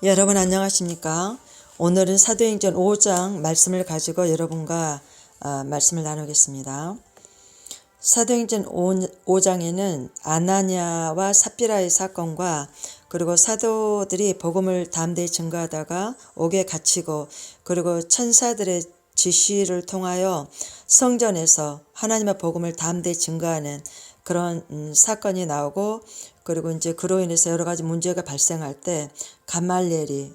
여러분 안녕하십니까? 오늘은 사도행전 5장 말씀을 가지고 여러분과 말씀을 나누겠습니다. 사도행전 5장에는 아나니아와 삽비라의 사건과 그리고 사도들이 복음을 담대히 증거하다가 옥에 갇히고 그리고 천사들의 지시를 통하여 성전에서 하나님의 복음을 담대히 증거하는 그런 사건이 나오고, 그리고 이제 그로 인해서 여러 가지 문제가 발생할 때 감말리엘이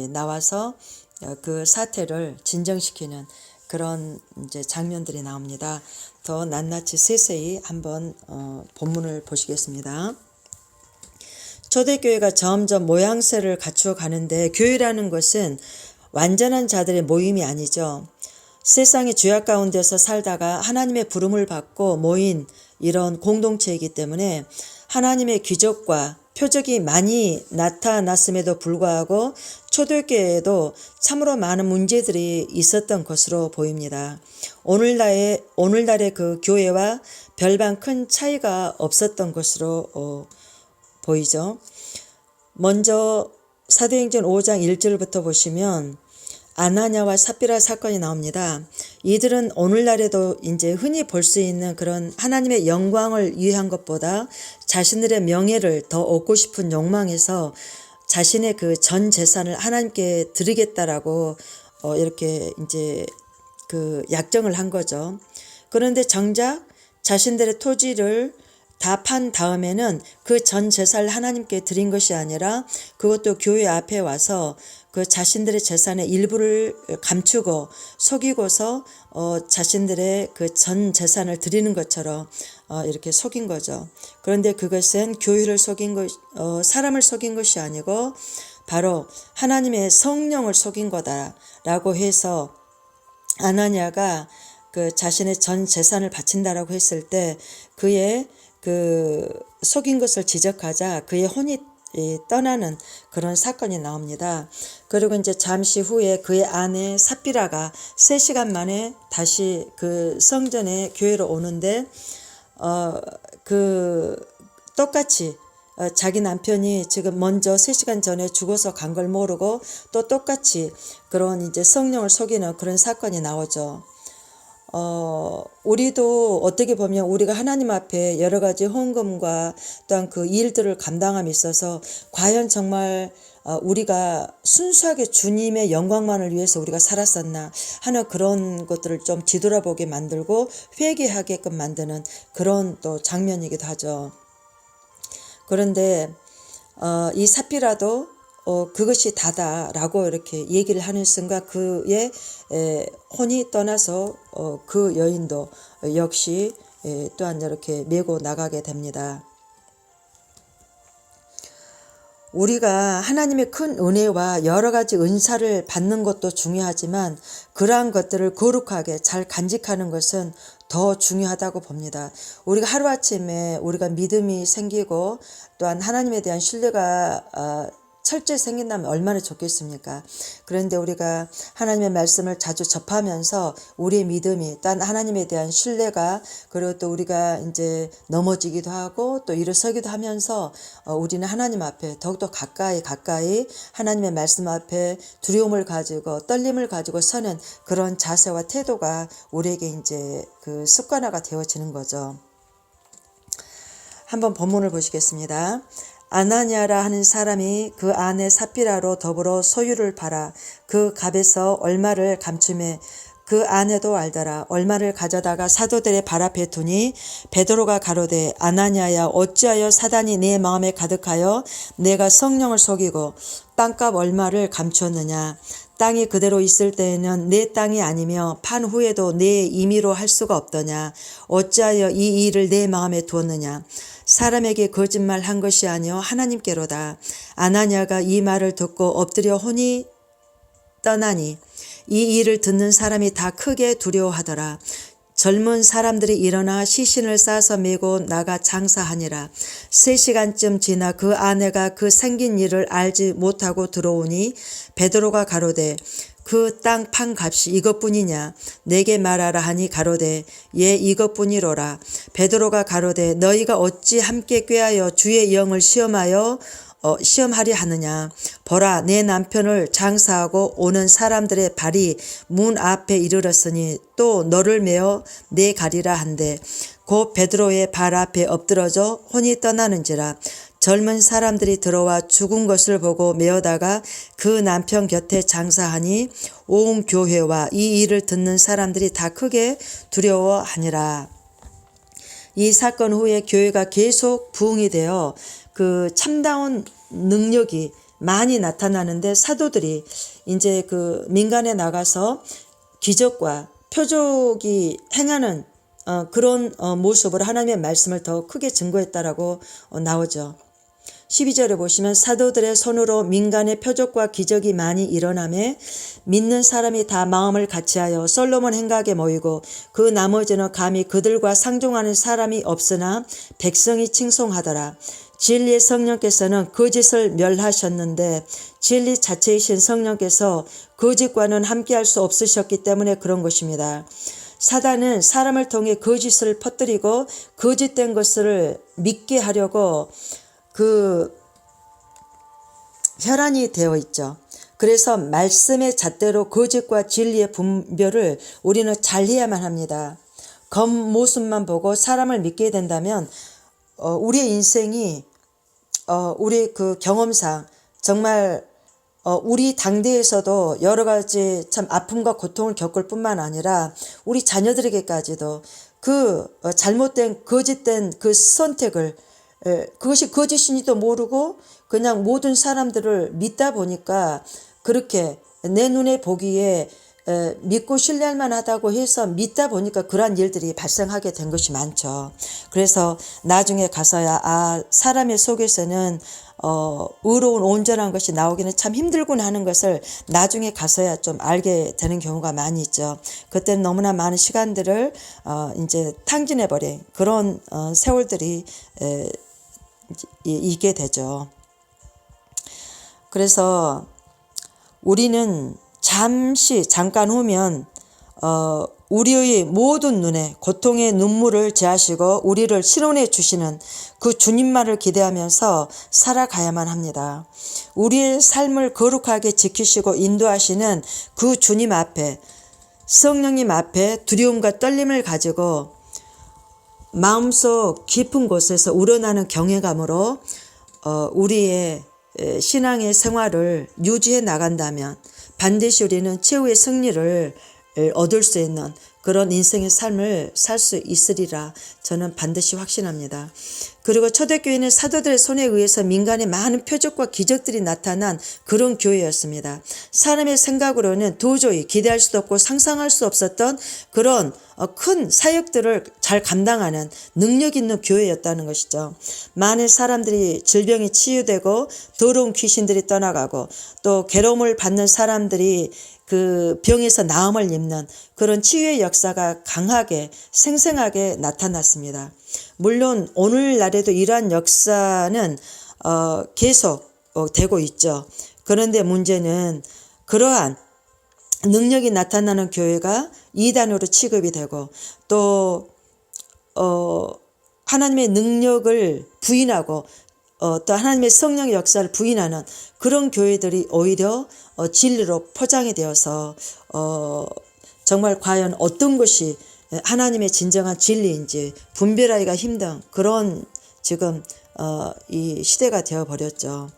나와서 그 사태를 진정시키는 그런 이제 장면들이 나옵니다. 더 낱낱이 세세히 한번 본문을 보시겠습니다. 초대교회가 점점 모양새를 갖추어 가는데, 교회라는 것은 완전한 자들의 모임이 아니죠. 세상의 죄악 가운데서 살다가 하나님의 부름을 받고 모인 이런 공동체이기 때문에 하나님의 기적과 표적이 많이 나타났음에도 불구하고 초대교회에도 참으로 많은 문제들이 있었던 것으로 보입니다. 오늘날의 그 교회와 별반 큰 차이가 없었던 것으로 보이죠. 먼저 사도행전 5장 1절부터 보시면 아나니아와 삽비라 사건이 나옵니다. 이들은 오늘날에도 이제 흔히 볼 수 있는 그런 하나님의 영광을 위한 것보다 자신들의 명예를 더 얻고 싶은 욕망에서 자신의 그 전 재산을 하나님께 드리겠다라고 이렇게 이제 그 약정을 한 거죠. 그런데 정작 자신들의 토지를 다 판 다음에는 그 전 재산을 하나님께 드린 것이 아니라 그것도 교회 앞에 와서 그 자신들의 재산의 일부를 감추고 속이고서 자신들의 그 전 재산을 드리는 것처럼 이렇게 속인 거죠. 그런데 그것은 교회를 속인 것, 사람을 속인 것이 아니고 바로 하나님의 성령을 속인 거다라고 해서 아나니아가 그 자신의 전 재산을 바친다라고 했을 때 그의 그 속인 것을 지적하자 그의 혼이 떠나는 그런 사건이 나옵니다. 그리고 이제 잠시 후에 그의 아내 삽비라가 3시간 만에 다시 그 성전에 교회로 오는데 그 똑같이 자기 남편이 지금 먼저 3시간 전에 죽어서 간 걸 모르고 또 똑같이 그런 이제 성령을 속이는 그런 사건이 나오죠. 우리도 어떻게 보면 우리가 하나님 앞에 여러 가지 헌금과 또한 그 일들을 감당함에 있어서 과연 정말 우리가 순수하게 주님의 영광만을 위해서 우리가 살았었나 하는 그런 것들을 좀 뒤돌아보게 만들고 회개하게끔 만드는 그런 또 장면이기도 하죠. 그런데 이 삽비라도 그것이 다다라고 이렇게 얘기를 하는 순간 그의 혼이 떠나서 그 여인도 역시 또한 이렇게 메고 나가게 됩니다. 우리가 하나님의 큰 은혜와 여러 가지 은사를 받는 것도 중요하지만 그러한 것들을 거룩하게 잘 간직하는 것은 더 중요하다고 봅니다. 우리가 하루아침에 우리가 믿음이 생기고 또한 하나님에 대한 신뢰가 철저히 생긴다면 얼마나 좋겠습니까? 그런데 우리가 하나님의 말씀을 자주 접하면서 우리의 믿음이, 딴 하나님에 대한 신뢰가, 그리고 또 우리가 이제 넘어지기도 하고 또 일어서기도 하면서 우리는 하나님 앞에 더욱더 가까이 하나님의 말씀 앞에 두려움을 가지고 떨림을 가지고 서는 그런 자세와 태도가 우리에게 이제 그 습관화가 되어지는 거죠. 한번 본문을 보시겠습니다. 아나니아라 하는 사람이 그 아내 삽비라로 더불어 소유를 팔아 그 값에서 얼마를 감추매 그 아내도 알더라. 얼마를 가져다가 사도들의 발 앞에 두니 베드로가 가로되 아나니아야 어찌하여 사단이 내 마음에 가득하여 내가 성령을 속이고 땅값 얼마를 감추었느냐. 땅이 그대로 있을 때에는 내 땅이 아니며 판 후에도 내 임의로 할 수가 없더냐. 어찌하여 이 일을 내 마음에 두었느냐. 사람에게 거짓말 한 것이 아니요 하나님께로다. 아나니아가 이 말을 듣고 엎드려 혼이 떠나니 이 일을 듣는 사람이 다 크게 두려워하더라. 젊은 사람들이 일어나 시신을 싸서 메고 나가 장사하니라. 3시간쯤 지나 그 아내가 그 생긴 일을 알지 못하고 들어오니 베드로가 가로되 그 땅 판 값이 이것뿐이냐. 내게 말하라 하니 가로되 예 이것뿐이로라. 베드로가 가로되 너희가 어찌 함께 꾀하여 주의 영을 시험하여 시험하려 하느냐. 보라, 내 남편을 장사하고 오는 사람들의 발이 문 앞에 이르렀으니 또 너를 메어 내 가리라 한대. 곧 베드로의 발 앞에 엎드러져 혼이 떠나는지라. 젊은 사람들이 들어와 죽은 것을 보고 메어다가 그 남편 곁에 장사하니 온 교회와 이 일을 듣는 사람들이 다 크게 두려워하니라. 이 사건 후에 교회가 계속 부흥이 되어 그 참다운 능력이 많이 나타나는데, 사도들이 이제 그 민간에 나가서 기적과 표적이 행하는 그런 모습으로 하나님의 말씀을 더 크게 증거했다라고 나오죠. 12절에 보시면 사도들의 손으로 민간의 표적과 기적이 많이 일어나매 믿는 사람이 다 마음을 같이하여 솔로몬 행각에 모이고 그 나머지는 감히 그들과 상종하는 사람이 없으나 백성이 칭송하더라. 진리의 성령께서는 거짓을 멸하셨는데 진리 자체이신 성령께서 거짓과는 함께할 수 없으셨기 때문에 그런 것입니다. 사단은 사람을 통해 거짓을 퍼뜨리고 거짓된 것을 믿게 하려고 그 혈안이 되어 있죠. 그래서 말씀의 잣대로 거짓과 진리의 분별을 우리는 잘 해야만 합니다. 겉모습만 보고 사람을 믿게 된다면 우리의 인생이 우리 그 경험상 정말 우리 당대에서도 여러 가지 참 아픔과 고통을 겪을 뿐만 아니라 우리 자녀들에게까지도 그 잘못된 거짓된 그 선택을, 그것이 거짓인지도 모르고 그냥 모든 사람들을 믿다 보니까 그렇게 내 눈에 보기에 믿고 신뢰할 만하다고 해서 믿다 보니까 그러한 일들이 발생하게 된 것이 많죠. 그래서 나중에 가서야 사람의 속에서는 의로운 온전한 것이 나오기는 참 힘들구나 하는 것을 나중에 가서야 좀 알게 되는 경우가 많이 있죠. 그때는 너무나 많은 시간들을 이제 탕진해버린 그런 세월들이 있게 되죠. 그래서 우리는 잠깐 후면 우리의 모든 눈에 고통의 눈물을 제하시고 우리를 신원해 주시는 그 주님만을 기대하면서 살아가야만 합니다. 우리의 삶을 거룩하게 지키시고 인도하시는 그 주님 앞에, 성령님 앞에 두려움과 떨림을 가지고 마음속 깊은 곳에서 우러나는 경외감으로 우리의 신앙의 생활을 유지해 나간다면 반드시 우리는 최후의 승리를 얻을 수 있는 그런 인생의 삶을 살 수 있으리라 저는 반드시 확신합니다. 그리고 초대교회는 사도들의 손에 의해서 민간에 많은 표적과 기적들이 나타난 그런 교회였습니다. 사람의 생각으로는 도저히 기대할 수도 없고 상상할 수 없었던 그런 큰 사역들을 잘 감당하는 능력 있는 교회였다는 것이죠. 많은 사람들이 질병이 치유되고 더러운 귀신들이 떠나가고 또 괴로움을 받는 사람들이 그 병에서 나음을 입는 그런 치유의 역사가 강하게 생생하게 나타났습니다. 물론 오늘날에도 이러한 역사는 계속 되고 있죠. 그런데 문제는 그러한 능력이 나타나는 교회가 이단으로 취급이 되고 또 하나님의 능력을 부인하고 또 하나님의 성령의 역사를 부인하는 그런 교회들이 오히려 진리로 포장이 되어서 정말 과연 어떤 것이 하나님의 진정한 진리인지 분별하기가 힘든 그런 지금 이 시대가 되어버렸죠.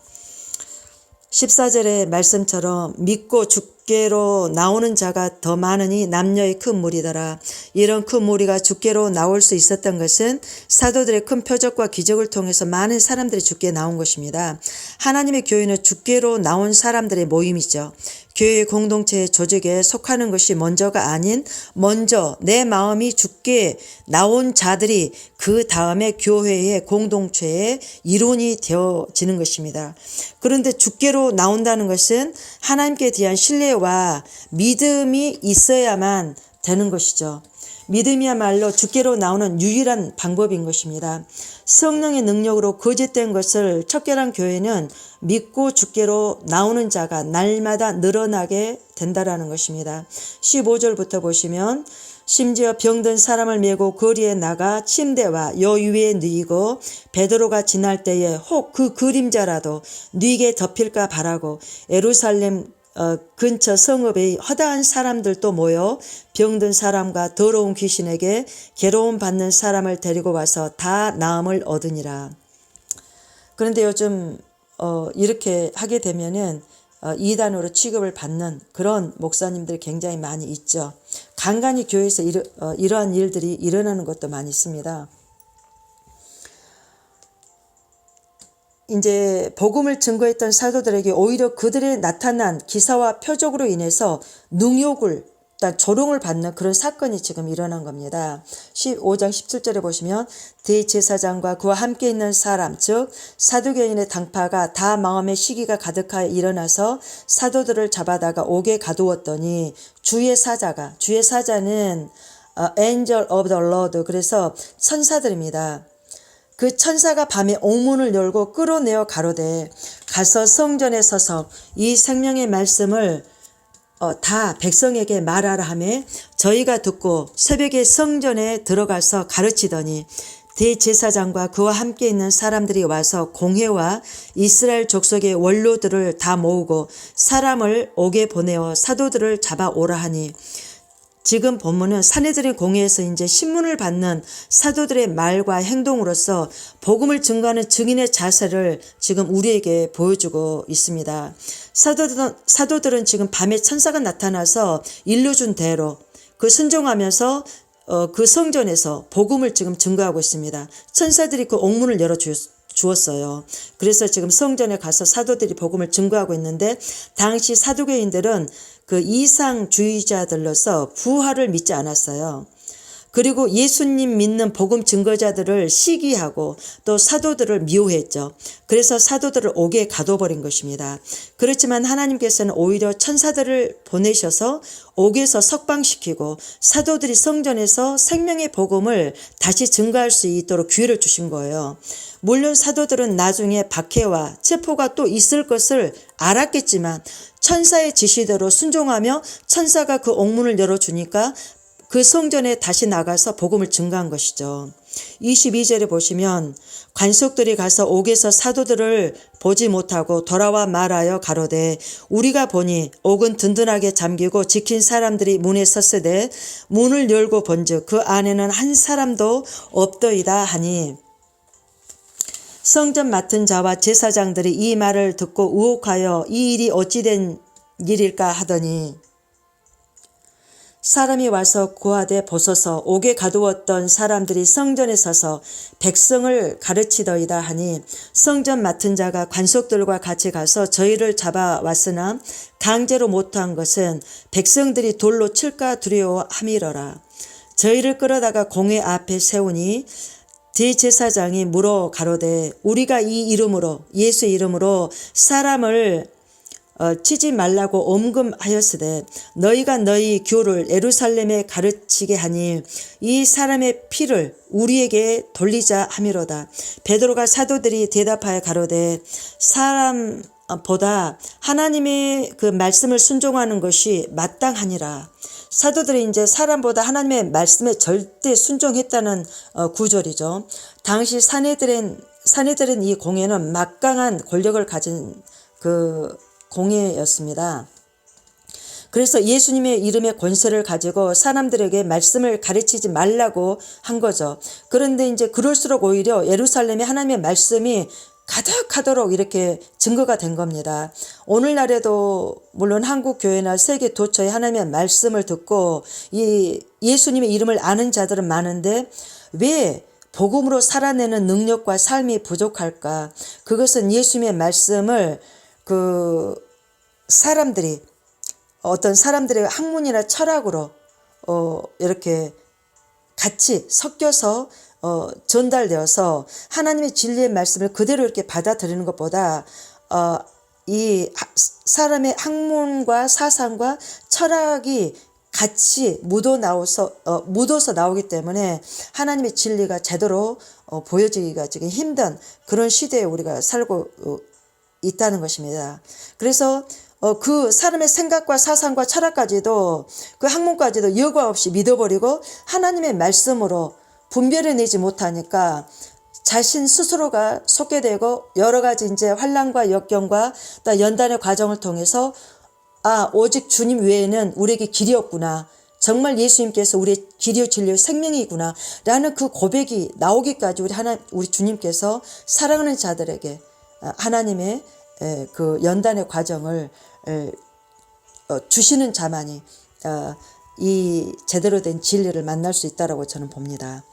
14절의 말씀처럼 믿고 주께로 나오는 자가 더 많으니 남녀의 큰 무리더라. 이런 큰 무리가 주께로 나올 수 있었던 것은 사도들의 큰 표적과 기적을 통해서 많은 사람들이 주께 나온 것입니다. 하나님의 교회는 주께로 나온 사람들의 모임이죠. 교회 공동체의 조직에 속하는 것이 먼저가 아닌 먼저 내 마음이 주께 나온 자들이 그 다음에 교회의 공동체의 이론이 되어지는 것입니다. 그런데 주께로 나온다는 것은 하나님께 대한 신뢰와 믿음이 있어야만 되는 것이죠. 믿음이야말로 주께로 나오는 유일한 방법인 것입니다. 성령의 능력으로 거짓된 것을 척결한 교회는 믿고 주께로 나오는 자가 날마다 늘어나게 된다라는 것입니다. 15절부터 보시면 심지어 병든 사람을 메고 거리에 나가 침대와 요 위에 누이고 베드로가 지날 때에 혹 그 그림자라도 누이게 덮일까 바라고 예루살렘 근처 성읍의 허다한 사람들도 모여 병든 사람과 더러운 귀신에게 괴로움 받는 사람을 데리고 와서 다 나음을 얻으니라. 그런데 요즘 이렇게 하게 되면은 이단으로 취급을 받는 그런 목사님들이 굉장히 많이 있죠. 간간히 교회에서 이러한 일들이 일어나는 것도 많이 있습니다. 이제 복음을 증거했던 사도들에게 오히려 그들의 나타난 기사와 표적으로 인해서 능욕을, 조롱을 받는 그런 사건이 지금 일어난 겁니다. 15장 17절에 보시면 대제사장과 그와 함께 있는 사람 즉 사두개인의 당파가 다 마음의 시기가 가득하여 일어나서 사도들을 잡아다가 옥에 가두었더니 주의 사자는 Angel of the Lord, 그래서 천사들입니다. 그 천사가 밤에 옥문을 열고 끌어내어 가로되 가서 성전에 서서 이 생명의 말씀을 다 백성에게 말하라 하며 저희가 듣고 새벽에 성전에 들어가서 가르치더니 대제사장과 그와 함께 있는 사람들이 와서 공회와 이스라엘 족속의 원로들을 다 모으고 사람을 옥에 보내어 사도들을 잡아오라 하니, 지금 본문은 사내들의 공회에서 이제 신문을 받는 사도들의 말과 행동으로서 복음을 증거하는 증인의 자세를 지금 우리에게 보여주고 있습니다. 사도들은 지금 밤에 천사가 나타나서 일러준 대로 그 순종하면서 그 성전에서 복음을 지금 증거하고 있습니다. 천사들이 그 옥문을 열어 주었어요. 그래서 지금 성전에 가서 사도들이 복음을 증거하고 있는데, 당시 사두개인들은 그 이상주의자들로서 부활을 믿지 않았어요. 그리고 예수님 믿는 복음 증거자들을 시기하고 또 사도들을 미워했죠. 그래서 사도들을 옥에 가둬버린 것입니다. 그렇지만 하나님께서는 오히려 천사들을 보내셔서 옥에서 석방시키고 사도들이 성전에서 생명의 복음을 다시 증거할 수 있도록 기회를 주신 거예요. 물론 사도들은 나중에 박해와 체포가 또 있을 것을 알았겠지만 천사의 지시대로 순종하며 천사가 그 옥문을 열어주니까 그 성전에 다시 나가서 복음을 증거한 것이죠. 22절에 보시면 관속들이 가서 옥에서 사도들을 보지 못하고 돌아와 말하여 가로되 우리가 보니 옥은 든든하게 잠기고 지킨 사람들이 문에 섰으되 문을 열고 본즉 그 안에는 한 사람도 없더이다 하니, 성전 맡은 자와 제사장들이 이 말을 듣고 의혹하여 이 일이 어찌된 일일까 하더니, 사람이 와서 고하되 보소서 옥에 가두었던 사람들이 성전에 서서 백성을 가르치더이다 하니, 성전 맡은 자가 관속들과 같이 가서 저희를 잡아왔으나 강제로 못한 것은 백성들이 돌로 칠까 두려워함이러라. 저희를 끌어다가 공회 앞에 세우니 대제사장이 물어 가로되 우리가 이 이름으로 예수의 이름으로 사람을 치지 말라고 엄금하였으되 너희가 너희 교를 예루살렘에 가르치게 하니 이 사람의 피를 우리에게 돌리자 함이로다. 베드로가 사도들이 대답하여 가로되 사람보다 하나님의 그 말씀을 순종하는 것이 마땅하니라. 사도들이 이제 사람보다 하나님의 말씀에 절대 순종했다는 구절이죠. 당시 사내들은 이 공회는 막강한 권력을 가진 그 공회였습니다. 그래서 예수님의 이름의 권세를 가지고 사람들에게 말씀을 가르치지 말라고 한 거죠. 그런데 이제 그럴수록 오히려 예루살렘에 하나님의 말씀이 가득하도록 이렇게 증거가 된 겁니다. 오늘날에도 물론 한국 교회나 세계 도처에 하나님의 말씀을 듣고 이 예수님의 이름을 아는 자들은 많은데 왜 복음으로 살아내는 능력과 삶이 부족할까? 그것은 예수님의 말씀을 사람들이 어떤 사람들의 학문이나 철학으로 이렇게 같이 섞여서 전달되어서 하나님의 진리의 말씀을 그대로 이렇게 받아들이는 것보다 이 사람의 학문과 사상과 철학이 같이 묻어서 나오기 때문에 하나님의 진리가 제대로 보여지기가 지금 힘든 그런 시대에 우리가 살고 있다는 것입니다. 그래서 그 사람의 생각과 사상과 철학까지도 그 학문까지도 여과 없이 믿어버리고 하나님의 말씀으로 분별해내지 못하니까 자신 스스로가 속게 되고 여러 가지 이제 환난과 역경과 또 연단의 과정을 통해서 오직 주님 외에는 우리에게 길이 없구나. 정말 예수님께서 우리의 길이요 진리요 생명이구나 라는 그 고백이 나오기까지 우리 주님께서 사랑하는 자들에게 하나님의 그 연단의 과정을 주시는 자만이 이 제대로 된 진리를 만날 수 있다라고 저는 봅니다.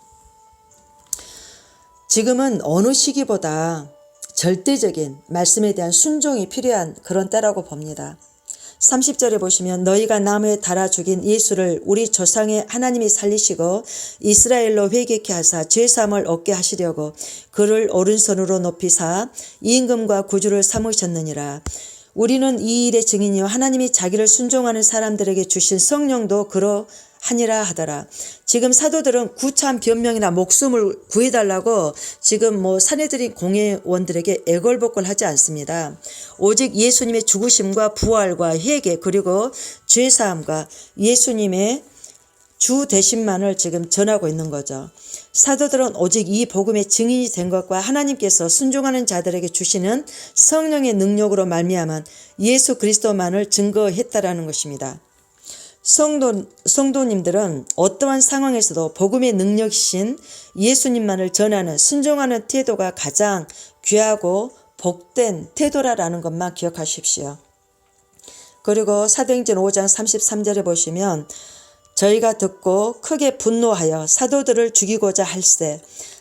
지금은 어느 시기보다 절대적인 말씀에 대한 순종이 필요한 그런 때라고 봅니다. 30절에 보시면 너희가 나무에 달아 죽인 예수를 우리 조상의 하나님이 살리시고 이스라엘로 회개케 하사 죄사함을 얻게 하시려고 그를 오른손으로 높이사 임금과 구주를 삼으셨느니라. 우리는 이 일의 증인이요 하나님이 자기를 순종하는 사람들에게 주신 성령도 그러하니라 하더라. 지금 사도들은 구차한 변명이나 목숨을 구해달라고 지금 사내들인 공회원들에게 애걸복걸하지 않습니다. 오직 예수님의 죽으심과 부활과 회개 그리고 죄사함과 예수님의 주 되심만을 지금 전하고 있는 거죠. 사도들은 오직 이 복음의 증인이 된 것과 하나님께서 순종하는 자들에게 주시는 성령의 능력으로 말미암은 예수 그리스도만을 증거했다라는 것입니다. 성도님들은 어떠한 상황에서도 복음의 능력이신 예수님만을 전하는 순종하는 태도가 가장 귀하고 복된 태도라는 것만 기억하십시오. 그리고 사도행전 5장 33절에 보시면 저희가 듣고 크게 분노하여 사도들을 죽이고자 할세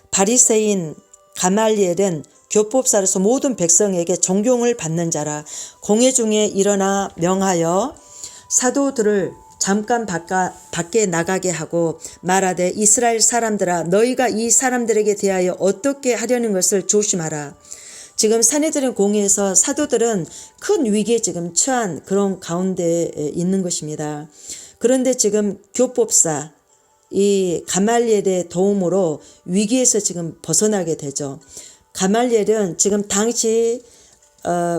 바리새인 가말리엘은 교법사로서 모든 백성에게 존경을 받는 자라 공회 중에 일어나 명하여 사도들을 잠깐 밖에 나가게 하고 말하되 이스라엘 사람들아 너희가 이 사람들에게 대하여 어떻게 하려는 것을 조심하라. 지금 사내들인 공회에서 사도들은 큰 위기에 지금 처한 그런 가운데 있는 것입니다. 그런데 지금 교법사 이 가말리엘의 도움으로 위기에서 지금 벗어나게 되죠. 가말리엘은 지금 당시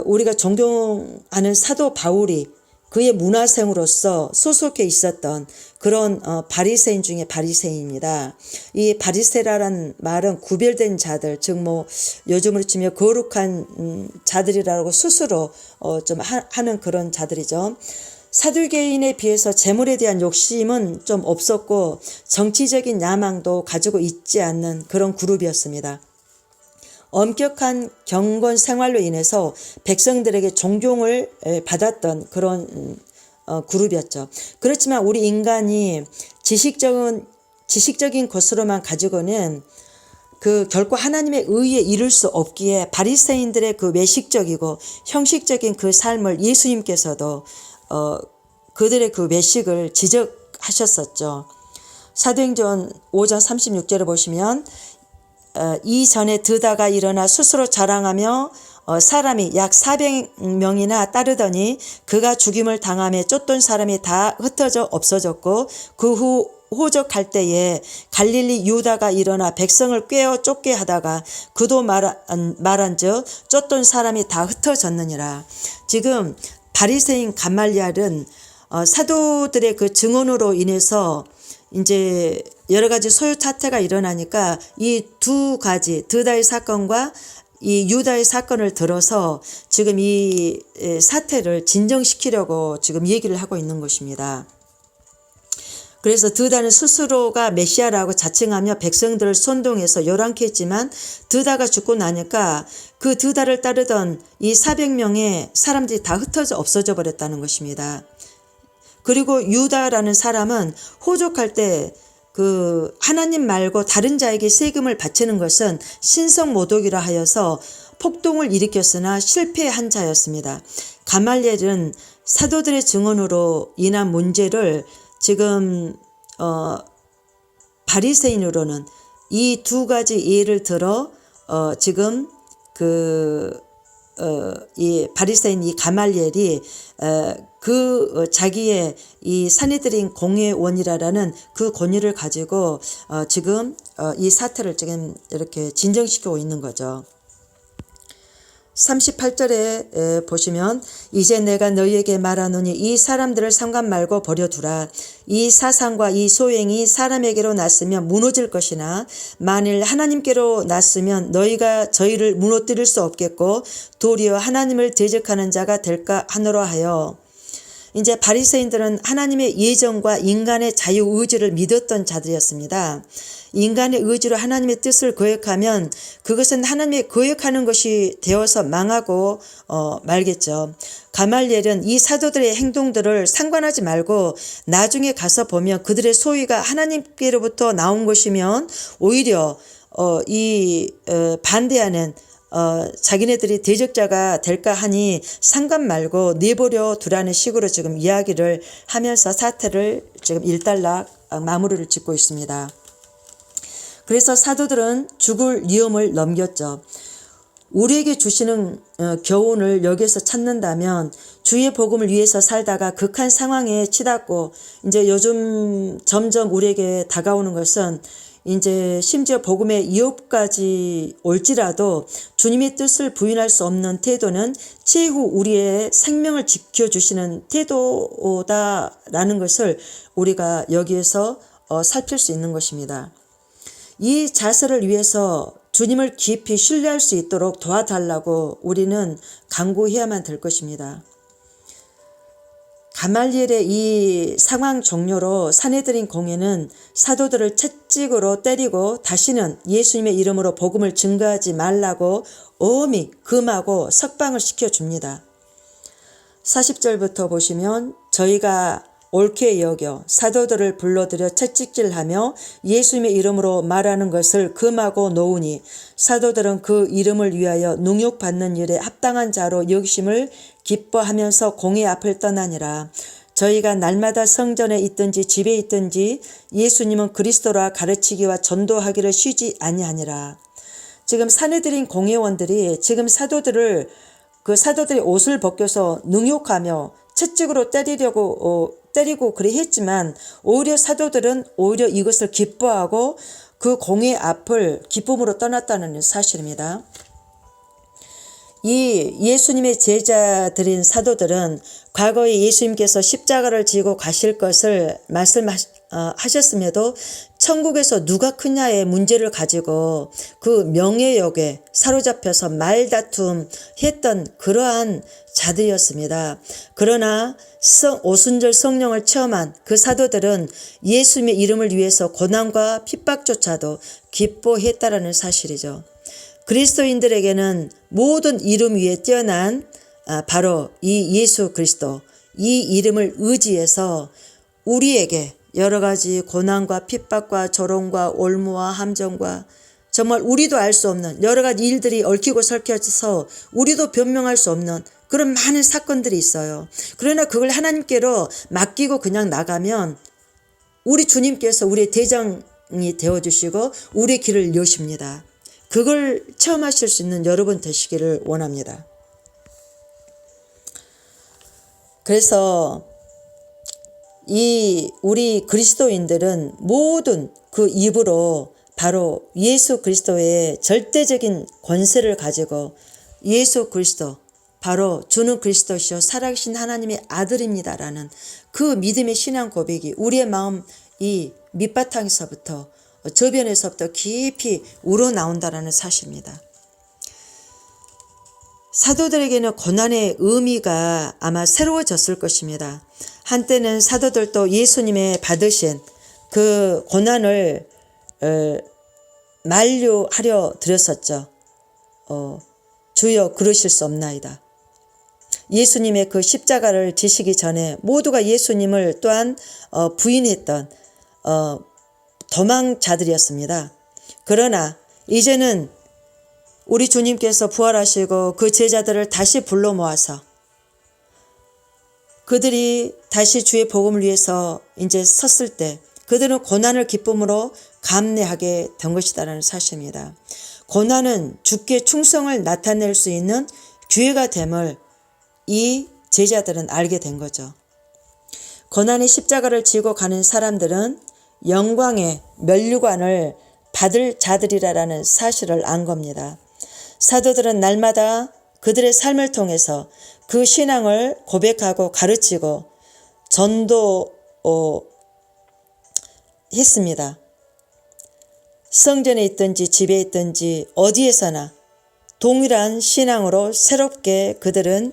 우리가 존경하는 사도 바울이 그의 문화생으로서 소속해 있었던 그런 바리새인 중에 바리새인입니다. 이 바리새라는 말은 구별된 자들, 즉 요즘으로 치면 거룩한 자들이라고 스스로 좀 하는 그런 자들이죠. 사두개인에 비해서 재물에 대한 욕심은 좀 없었고 정치적인 야망도 가지고 있지 않는 그런 그룹이었습니다. 엄격한 경건 생활로 인해서 백성들에게 존경을 받았던 그런 그룹이었죠. 그렇지만 우리 인간이 지식적인 것으로만 가지고는 결코 하나님의 의에 이룰 수 없기에 바리새인들의 그 외식적이고 형식적인 그 삶을 예수님께서도 그들의 그 외식을 지적하셨었죠. 사도행전 5장 36절을 보시면 이전에 드다가 일어나 스스로 자랑하며 사람이 약 400명이나 따르더니 그가 죽임을 당함에 쫓던 사람이 다 흩어져 없어졌고 그 후 호적할 때에 갈릴리 유다가 일어나 백성을 꿰어 쫓게 하다가 그도 말한즉 쫓던 사람이 다 흩어졌느니라. 지금 바리새인 가말리엘은 사도들의 그 증언으로 인해서 이제 여러 가지 소요 사태가 일어나니까 이 두 가지 드다의 사건과 이 유다의 사건을 들어서 지금 이 사태를 진정시키려고 지금 얘기를 하고 있는 것입니다. 그래서 드다는 스스로가 메시아라고 자칭하며 백성들을 선동해서 요란케 했지만 드다가 죽고 나니까 그 드다를 따르던 이 400명의 사람들이 다 흩어져 없어져 버렸다는 것입니다. 그리고 유다라는 사람은 호족할 때 그 하나님 말고 다른 자에게 세금을 바치는 것은 신성모독이라 하여서 폭동을 일으켰으나 실패한 자였습니다. 가말리엘은 사도들의 증언으로 인한 문제를 지금 바리새인으로는 이 두 가지 예를 들어 지금 이 바리새인 이 가말리엘이 자기의 이 사내들인 공회원이라는 그 권위를 가지고 지금 이 사태를 지금 이렇게 진정시키고 있는 거죠. 38절에 보시면 이제 내가 너희에게 말하노니 이 사람들을 상관 말고 버려두라. 이 사상과 이 소행이 사람에게로 났으면 무너질 것이나 만일 하나님께로 났으면 너희가 저희를 무너뜨릴 수 없겠고 도리어 하나님을 대적하는 자가 될까 하노라 하여. 이제 바리새인들은 하나님의 예정과 인간의 자유의지를 믿었던 자들이었습니다. 인간의 의지로 하나님의 뜻을 거역하면 그것은 하나님의 거역하는 것이 되어서 망하고 말겠죠. 가말리엘은 이 사도들의 행동들을 상관하지 말고 나중에 가서 보면 그들의 소위가 하나님께로부터 나온 것이면 오히려 반대하는 자기네들이 대적자가 될까 하니 상관 말고 내버려 두라는 식으로 지금 이야기를 하면서 사태를 지금 일단락 마무리를 짓고 있습니다. 그래서 사도들은 죽을 위험을 넘겼죠. 우리에게 주시는 교훈을 여기에서 찾는다면 주의 복음을 위해서 살다가 극한 상황에 치닫고 이제 요즘 점점 우리에게 다가오는 것은 이제 심지어 복음의 위협까지 올지라도 주님의 뜻을 부인할 수 없는 태도는 최후 우리의 생명을 지켜주시는 태도다라는 것을 우리가 여기에서 살필 수 있는 것입니다. 이 자세를 위해서 주님을 깊이 신뢰할 수 있도록 도와달라고 우리는 간구해야만 될 것입니다. 가말리엘의 이 상황 종료로 사내들인 공회는 사도들을 채찍으로 때리고 다시는 예수님의 이름으로 복음을 증거하지 말라고 엄히 금하고 석방을 시켜줍니다. 40절부터 보시면 저희가 옳게 여겨 사도들을 불러들여 채찍질하며 예수님의 이름으로 말하는 것을 금하고 놓으니 사도들은 그 이름을 위하여 능욕받는 일에 합당한 자로 여기심을 기뻐하면서 공회 앞을 떠나니라. 저희가 날마다 성전에 있든지 집에 있든지 예수님은 그리스도라 가르치기와 전도하기를 쉬지 아니하니라. 지금 사내들인 공회원들이 지금 사도들이 옷을 벗겨서 능욕하며 채찍으로 때리고 그래 했지만 오히려 사도들은 오히려 이것을 기뻐하고 그 공회 앞을 기쁨으로 떠났다는 사실입니다. 이 예수님의 제자들인 사도들은 과거에 예수님께서 십자가를 지고 가실 것을 말씀하셨음에도 천국에서 누가 크냐의 문제를 가지고 그 명예욕에 사로잡혀서 말다툼했던 그러한 자들이었습니다. 그러나 오순절 성령을 체험한 그 사도들은 예수님의 이름을 위해서 고난과 핍박조차도 기뻐했다라는 사실이죠. 그리스도인들에게는 모든 이름 위에 뛰어난 바로 이 예수 그리스도, 이 이름을 의지해서 우리에게 여러 가지 고난과 핍박과 조롱과 올무와 함정과 정말 우리도 알 수 없는 여러 가지 일들이 얽히고 설켜져서 우리도 변명할 수 없는 그런 많은 사건들이 있어요. 그러나 그걸 하나님께로 맡기고 그냥 나가면 우리 주님께서 우리의 대장이 되어주시고 우리의 길을 여십니다. 그걸 체험하실 수 있는 여러분 되시기를 원합니다. 그래서 우리 그리스도인들은 모든 그 입으로 바로 예수 그리스도의 절대적인 권세를 가지고 예수 그리스도 바로 주는 그리스도시요 살아계신 하나님의 아들입니다라는 그 믿음의 신앙 고백이 우리의 마음 이 밑바탕에서부터 저변에서부터 깊이 우러나온다라는 사실입니다. 사도들에게는 고난의 의미가 아마 새로워졌을 것입니다. 한때는 사도들도 예수님의 받으신 그 고난을 만류하려 들었었죠. 주여 그러실 수 없나이다. 예수님의 그 십자가를 지시기 전에 모두가 예수님을 또한 부인했던 도망자들이었습니다. 그러나 이제는 우리 주님께서 부활하시고 그 제자들을 다시 불러 모아서 그들이 다시 주의 복음을 위해서 이제 섰을 때 그들은 고난을 기쁨으로 감내하게 된 것이다라는 사실입니다. 고난은 주께 충성을 나타낼 수 있는 기회가 됨을 이 제자들은 알게 된 거죠. 고난의 십자가를 지고 가는 사람들은 영광의 면류관을 받을 자들이라는 사실을 안 겁니다. 사도들은 날마다 그들의 삶을 통해서 그 신앙을 고백하고 가르치고 전도했습니다. 성전에 있든지 집에 있든지 어디에서나 동일한 신앙으로 새롭게 그들은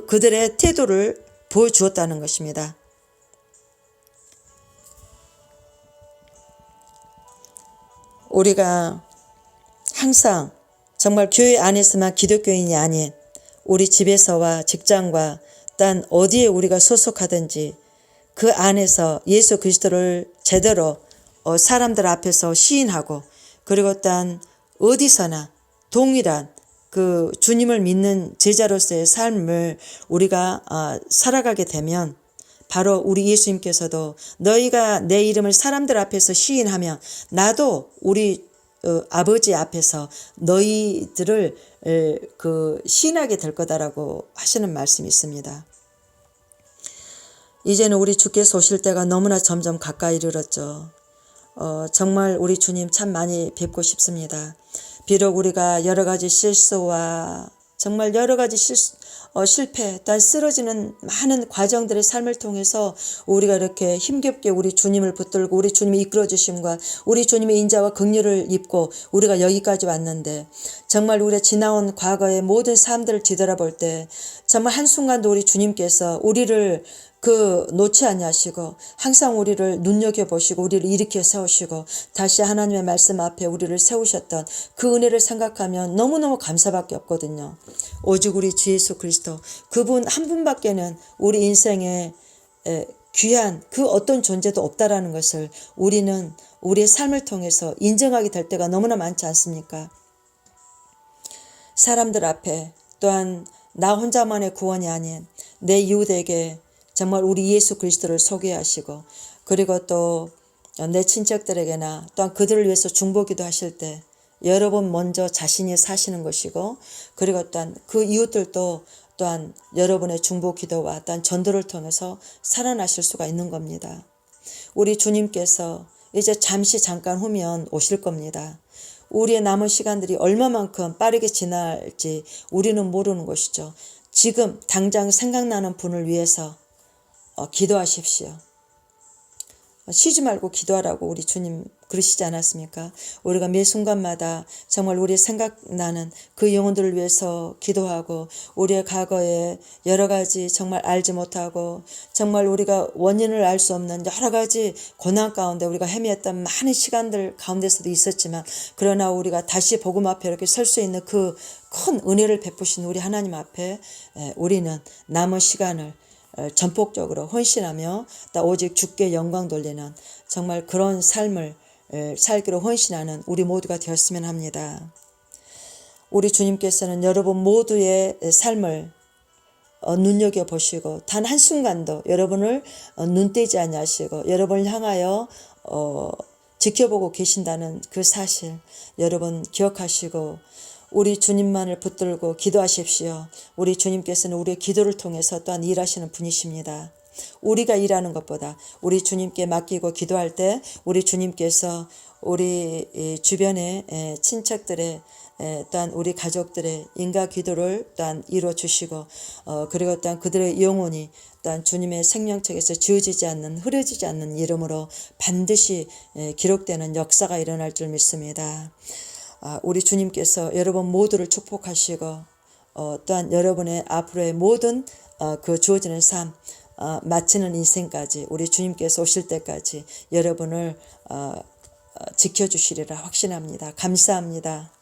그들의 태도를 보여주었다는 것입니다. 우리가 항상 정말 교회 안에서만 기독교인이 아닌 우리 집에서와 직장과 딴 어디에 우리가 소속하든지 그 안에서 예수 그리스도를 제대로 사람들 앞에서 시인하고 그리고 딴 어디서나 동일한 그 주님을 믿는 제자로서의 삶을 우리가 살아가게 되면 바로 우리 예수님께서도 너희가 내 이름을 사람들 앞에서 시인하면 나도 우리 아버지 앞에서 너희들을 시인하게 될 거다라고 하시는 말씀이 있습니다. 이제는 우리 주께서 오실 때가 너무나 점점 가까이 이르렀죠. 정말 우리 주님 참 많이 뵙고 싶습니다. 비록 우리가 여러 가지 실수와 정말 여러 가지 실패, 또한 쓰러지는 많은 과정들의 삶을 통해서 우리가 이렇게 힘겹게 우리 주님을 붙들고 우리 주님의 이끌어 주심과 우리 주님의 인자와 긍휼을 입고 우리가 여기까지 왔는데 정말 우리가 지나온 과거의 모든 삶들을 뒤돌아볼 때 정말 한순간도 우리 주님께서 우리를 놓지 아니하시고 항상 우리를 눈여겨보시고 우리를 일으켜 세우시고 다시 하나님의 말씀 앞에 우리를 세우셨던 그 은혜를 생각하면 너무너무 감사밖에 없거든요. 오직 우리 주 예수 그리스도 그분 한 분밖에는 우리 인생에 귀한 그 어떤 존재도 없다라는 것을 우리는 우리의 삶을 통해서 인정하게 될 때가 너무나 많지 않습니까? 사람들 앞에 또한 나 혼자만의 구원이 아닌 내 이웃에게 정말 우리 예수 그리스도를 소개하시고 그리고 또 내 친척들에게나 또한 그들을 위해서 중보기도 하실 때 여러분 먼저 자신이 사시는 것이고 그리고 또한 그 이웃들도 또한 여러분의 중보기도와 또한 전도를 통해서 살아나실 수가 있는 겁니다. 우리 주님께서 이제 잠깐 후면 오실 겁니다. 우리의 남은 시간들이 얼마만큼 빠르게 지날지 우리는 모르는 것이죠. 지금 당장 생각나는 분을 위해서 기도하십시오. 쉬지 말고 기도하라고 우리 주님 그러시지 않았습니까? 우리가 매 순간마다 정말 우리의 생각나는 그 영혼들을 위해서 기도하고 우리의 과거에 여러 가지 정말 알지 못하고 정말 우리가 원인을 알 수 없는 여러 가지 고난 가운데 우리가 헤매었던 많은 시간들 가운데서도 있었지만 그러나 우리가 다시 복음 앞에 이렇게 설 수 있는 그 큰 은혜를 베푸신 우리 하나님 앞에 우리는 남은 시간을 전폭적으로 헌신하며 오직 주께 영광 돌리는 정말 그런 삶을 살기로 헌신하는 우리 모두가 되었으면 합니다. 우리 주님께서는 여러분 모두의 삶을 눈여겨보시고 단 한순간도 여러분을 눈떼지 아니하시고 여러분을 향하여 지켜보고 계신다는 그 사실 여러분 기억하시고 우리 주님만을 붙들고 기도하십시오. 우리 주님께서는 우리의 기도를 통해서 또한 일하시는 분이십니다. 우리가 일하는 것보다 우리 주님께 맡기고 기도할 때 우리 주님께서 우리 주변의 친척들의 또한 우리 가족들의 인가 기도를 또한 이루어 주시고 그리고 또한 그들의 영혼이 또한 주님의 생명책에서 지워지지 않는 흐려지지 않는 이름으로 반드시 기록되는 역사가 일어날 줄 믿습니다. 우리 주님께서 여러분 모두를 축복하시고 또한 여러분의 앞으로의 모든 그 주어지는 삶 마치는 인생까지 우리 주님께서 오실 때까지 여러분을 지켜주시리라 확신합니다. 감사합니다.